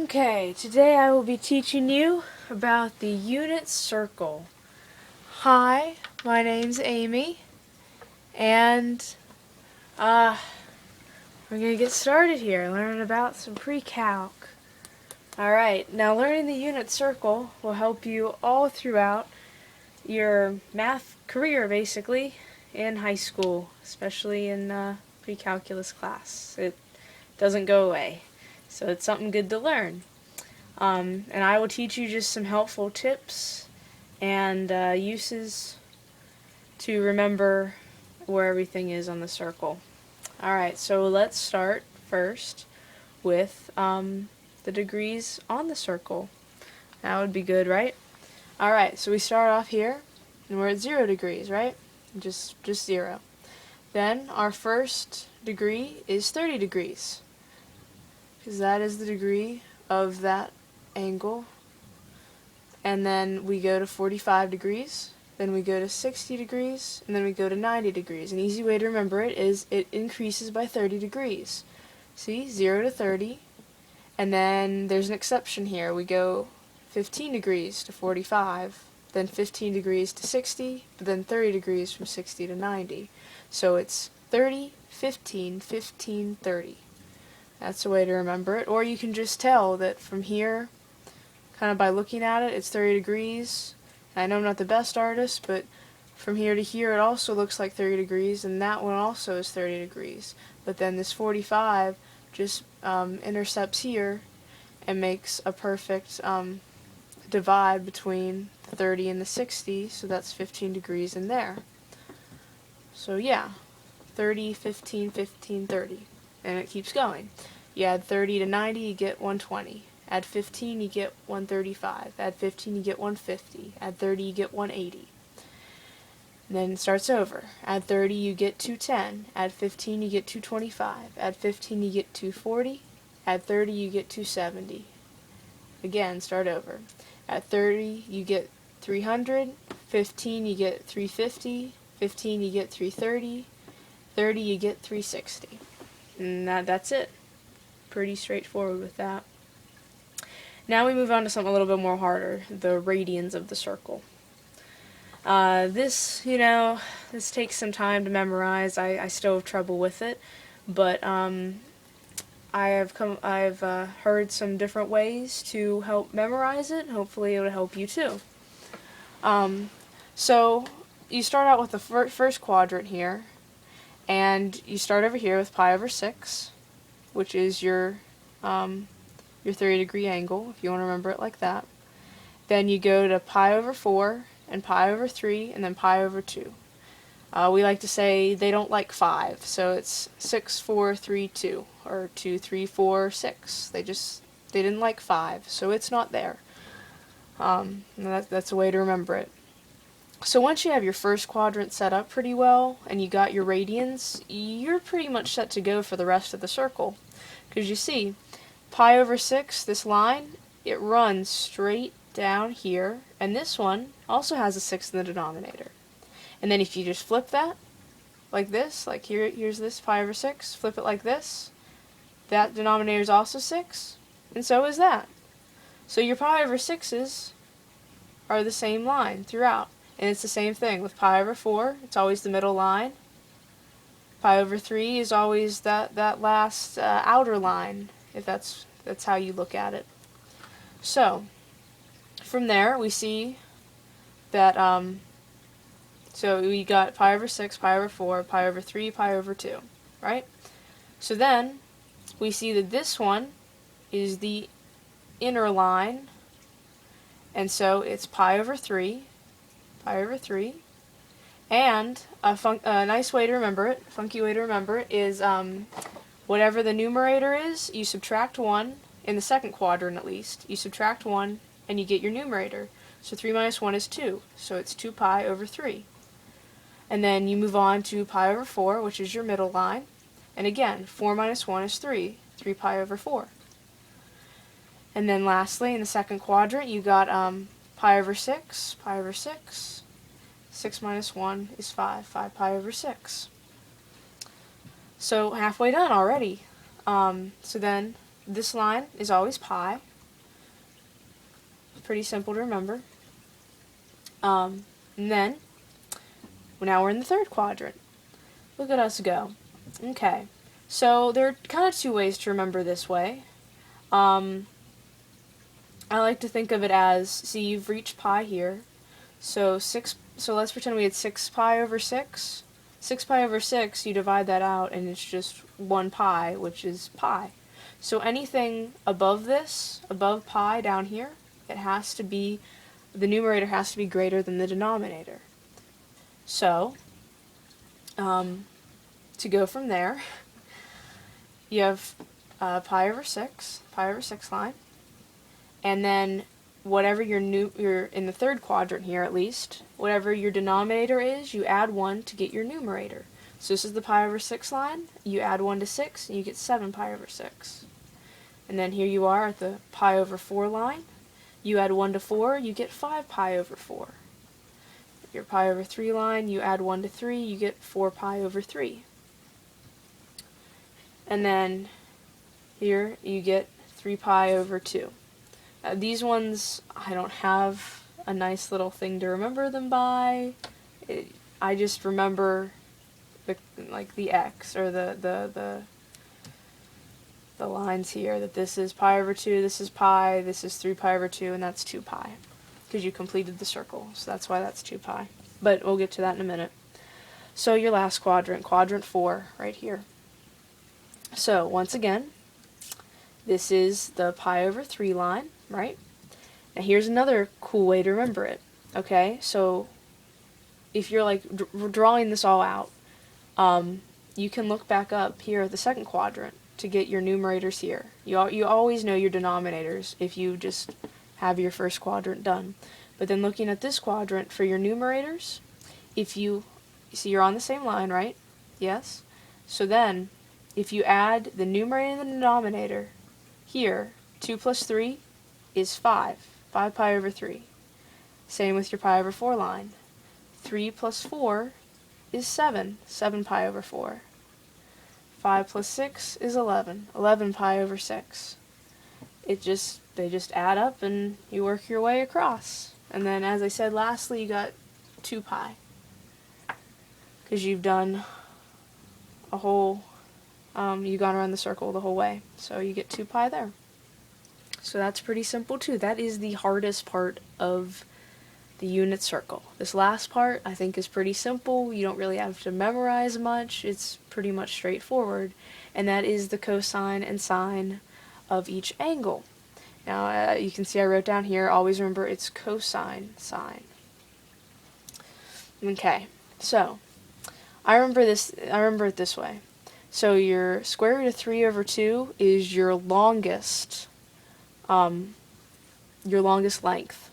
Okay, today I will be teaching you about the unit circle. Hi, my name's Amy, and we're going to get started here, learning about some pre-calc. Alright, now learning the unit circle will help you all throughout your math career, basically, in high school, especially in pre-calculus class. It doesn't go away, so it's something good to learn. And I will teach you just some helpful tips and uses to remember where everything is on the circle. Alright, so let's start first with the degrees on the circle. That would be good, right? Alright, so we start off here, and we're at 0 degrees, right? Just 0. Then our first degree is 30 degrees, because that is the degree of that angle. And then we go to 45 degrees, then we go to 60 degrees, and then we go to 90 degrees. An easy way to remember it is it increases by 30 degrees. See, 0 to 30, and then there's an exception here. We go 15 degrees to 45, then 15 degrees to 60, but then 30 degrees from 60 to 90. So it's 30, 15, 15, 30. That's a way to remember it. Or you can just tell that from here, kind of by looking at it, it's 30 degrees. I know I'm not the best artist, but from here to here it also looks like 30 degrees, and that one also is 30 degrees. But then this 45 just intercepts here and makes a perfect divide between the 30 and the 60, so that's 15 degrees in there. So yeah, 30, 15, 15, 30. And it keeps going. You add 30 to 90, you get 120. Add 15, you get 135. Add 15, you get 150. Add 30, you get 180. And then it starts over. Add 30, you get 210. Add 15, you get 225. Add 15, you get 240. Add 30, you get 270. Again, start over. At 30, you get 300. 15, you get 350. 15, you get 330. 30, you get 360. And that's it. Pretty straightforward with that. Now we move on to something a little bit more harder, the radians of the circle. This takes some time to memorize. I still have trouble with it, but I've heard some different ways to help memorize it. Hopefully it will help you too. So you start out with the first quadrant here, and you start over here with pi over 6, which is your 30-degree angle, if you want to remember it like that. Then you go to pi over 4, and pi over 3, and then pi over 2. We like to say they don't like 5, so it's 6, 4, 3, 2, or 2, 3, 4, 6. They didn't like 5, so it's not there. That's a way to remember it. So once you have your first quadrant set up pretty well, and you got your radians, you're pretty much set to go for the rest of the circle. Because you see, pi over 6, this line, it runs straight down here, and this one also has a 6 in the denominator. And then if you just flip that, like this, like here's this pi over 6, flip it like this, that denominator is also 6, and so is that. So your pi over 6's are the same line throughout. And it's the same thing with pi over 4, it's always the middle line. Pi over 3 is always that last outer line, if that's how you look at it. So, from there we see that, so we got pi over 6, pi over 4, pi over 3, pi over 2, right? So then, we see that this one is the inner line, and so it's pi over 3, and a nice way to remember it, funky way to remember it, is whatever the numerator is, you subtract 1, in the second quadrant at least, you subtract 1 and you get your numerator. So 3 minus 1 is 2, so it's 2 pi over 3. And then you move on to pi over 4, which is your middle line, and again, 4 minus 1 is 3, 3 pi over 4. And then lastly, in the second quadrant, you got pi over 6, 6 minus 1 is 5, 5 pi over 6. So halfway done already. So then this line is always pi, Pretty simple to remember. And then, now we're in the third quadrant. Look at us go. Okay, so there are kind of two ways to remember this way. I like to think of it as, see, you've reached pi here. So let's pretend we had 6 pi over 6. 6 pi over 6, you divide that out, and it's just 1 pi, which is pi. So anything above this, above pi down here, it has to be, the numerator has to be greater than the denominator. So, to go from there, you have pi over 6 line, and then whatever you're in the third quadrant here at least, whatever your denominator is, you add 1 to get your numerator. So this is the pi over 6 line, you add 1 to 6, and you get 7 pi over 6. And then here you are at the pi over 4 line, you add 1 to 4, you get 5 pi over 4. Your pi over 3 line, you add 1 to 3, you get 4 pi over 3. And then here you get 3 pi over 2. These ones, I don't have a nice little thing to remember them by. I just remember the x, or the lines here, that this is pi over 2, this is pi, this is 3 pi over 2, and that's 2 pi. Because you completed the circle, so that's why that's 2 pi. But we'll get to that in a minute. So your last quadrant, quadrant 4, right here. So once again, this is the pi over 3 line, right? Now here's another cool way to remember it. Okay, so if you're like drawing this all out, you can look back up here at the second quadrant to get your numerators here. You always know your denominators if you just have your first quadrant done. But then looking at this quadrant for your numerators, if you see you're on the same line, right? Yes? So then, if you add the numerator and the denominator, here, 2 plus 3 is 5. 5 pi over 3. Same with your pi over 4 line. 3 plus 4 is 7. 7 pi over 4. 5 plus 6 is 11. 11 pi over 6. They just add up and you work your way across. And then, as I said, lastly, you got 2 pi. Because you've done a whole, you've gone around the circle the whole way. So you get 2 pi there. So that's pretty simple too. That is the hardest part of the unit circle. This last part I think is pretty simple. You don't really have to memorize much. It's pretty much straightforward. And that is the cosine and sine of each angle. Now you can see I wrote down here, always remember it's cosine, sine. Okay, so I remember it this way. So your square root of 3 over 2 is your longest length.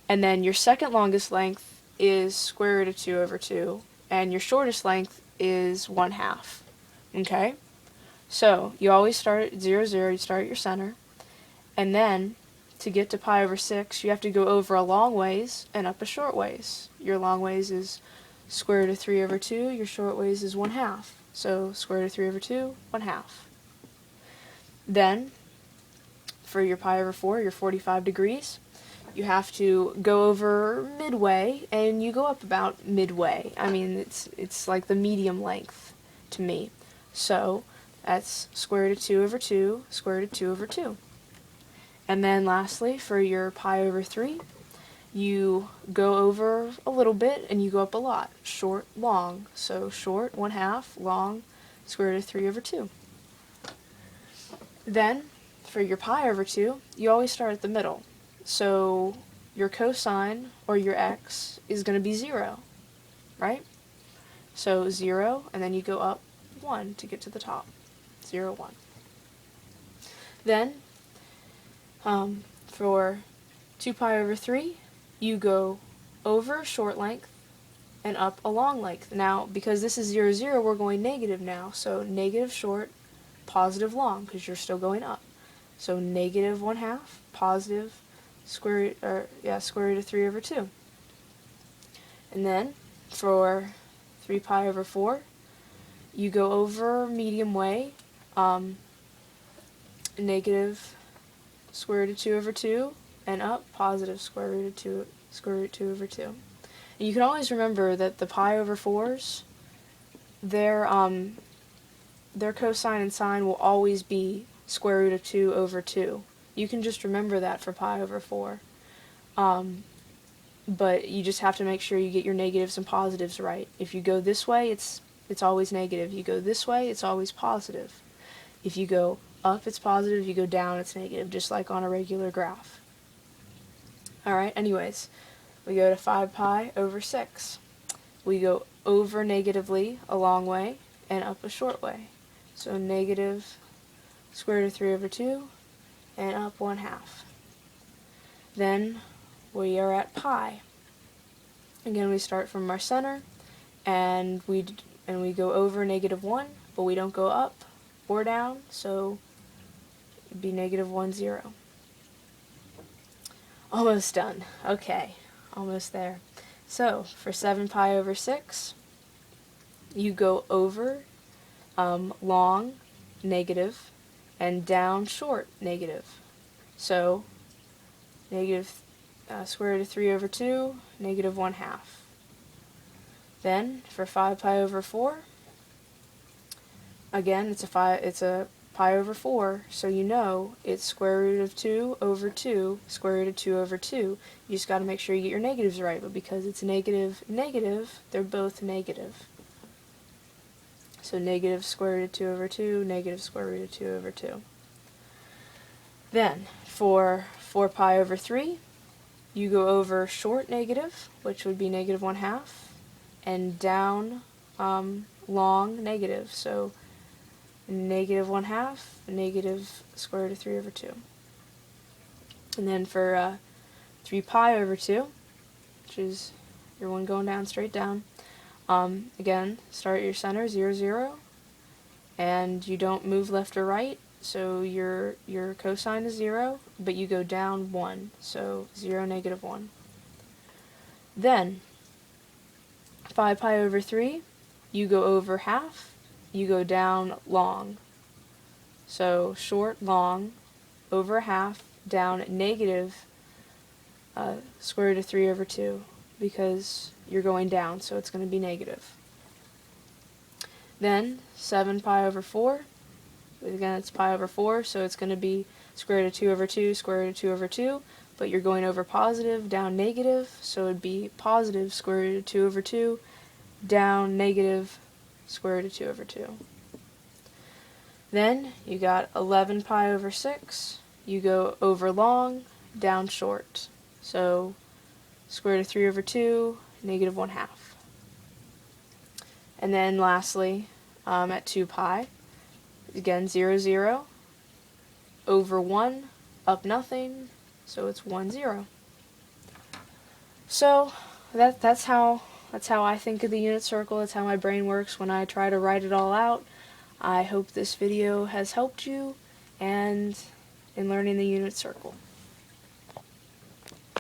And then your second longest length is square root of 2 over 2. And your shortest length is 1/2. Okay? So you always start at 0, 0, you start at your center. And then, to get to pi over 6, you have to go over a long ways and up a short ways. Your long ways is square root of 3 over 2, your short ways is 1/2. So square root of 3 over 2, 1/2. Then, for your pi over 4, your 45 degrees, you have to go over midway, and you go up about midway. I mean, it's like the medium length to me. So that's square root of 2 over 2, square root of 2 over 2. And then lastly, for your pi over 3, you go over a little bit and you go up a lot. Short, long. So short, 1/2, long, square root of 3 over 2. Then, for your pi over 2, you always start at the middle. So your cosine, or your x, is going to be 0, right? So 0, and then you go up 1 to get to the top. 0, 1. Then, for 2 pi over 3, you go over short length and up a long length. Now, because this is 0, 0, we're going negative now. So negative short, positive long, because you're still going up. So negative 1/2, positive square root of 3 over 2. And then, for 3 pi over 4, you go over medium way, negative square root of 2 over 2, and up, positive square root of 2, square root 2 over 2. And you can always remember that the pi over 4s, their cosine and sine will always be square root of 2 over 2. You can just remember that for pi over 4. But you just have to make sure you get your negatives and positives right. If you go this way, it's always negative. You go this way, it's always positive. If you go up, it's positive. If you go down, it's negative, just like on a regular graph. Alright, anyways, we go to 5 pi over 6. We go over negatively a long way and up a short way. So negative square root of 3 over 2 and up 1/2. Then we are at pi. Again, we start from our center and we go over -1, but we don't go up or down, so it'd be -1, 0. Almost done. Okay, almost there. So for 7 pi over 6, you go over long, negative, and down short, negative. So negative square root of 3 over 2, -1/2. Then for 5 pi over 4, again it's a pi over 4, so you know it's square root of 2 over 2, square root of 2 over 2. You just got to make sure you get your negatives right, but because it's negative, negative, they're both negative. So negative square root of 2 over 2, negative square root of 2 over 2. Then for 4 pi over 3, you go over short negative, which would be -1/2, and down long negative, so -1/2, negative square root of 3 over 2. And then for 3 pi over 2, which is your one going down straight down, again, start at your center, 0, 0, and you don't move left or right, so your cosine is 0, but you go down 1, so 0, -1. Then 5 pi over 3, you go over half, you go down long. So short, long, over half, down negative square root of 3 over 2, because you're going down, so it's going to be negative. Then 7 pi over 4, again it's pi over 4, so it's going to be square root of 2 over 2, square root of 2 over 2, but you're going over positive, down negative, so it'd be positive square root of 2 over 2, down negative square root of 2 over 2. Then you got 11 pi over 6, you go over long, down short, so square root of 3 over 2, -1/2. And then lastly, at 2 pi, again 0, 0, over 1, up nothing, so it's 1, 0. So that's how I think of the unit circle. That's how my brain works when I try to write it all out. I hope this video has helped you and in learning the unit circle.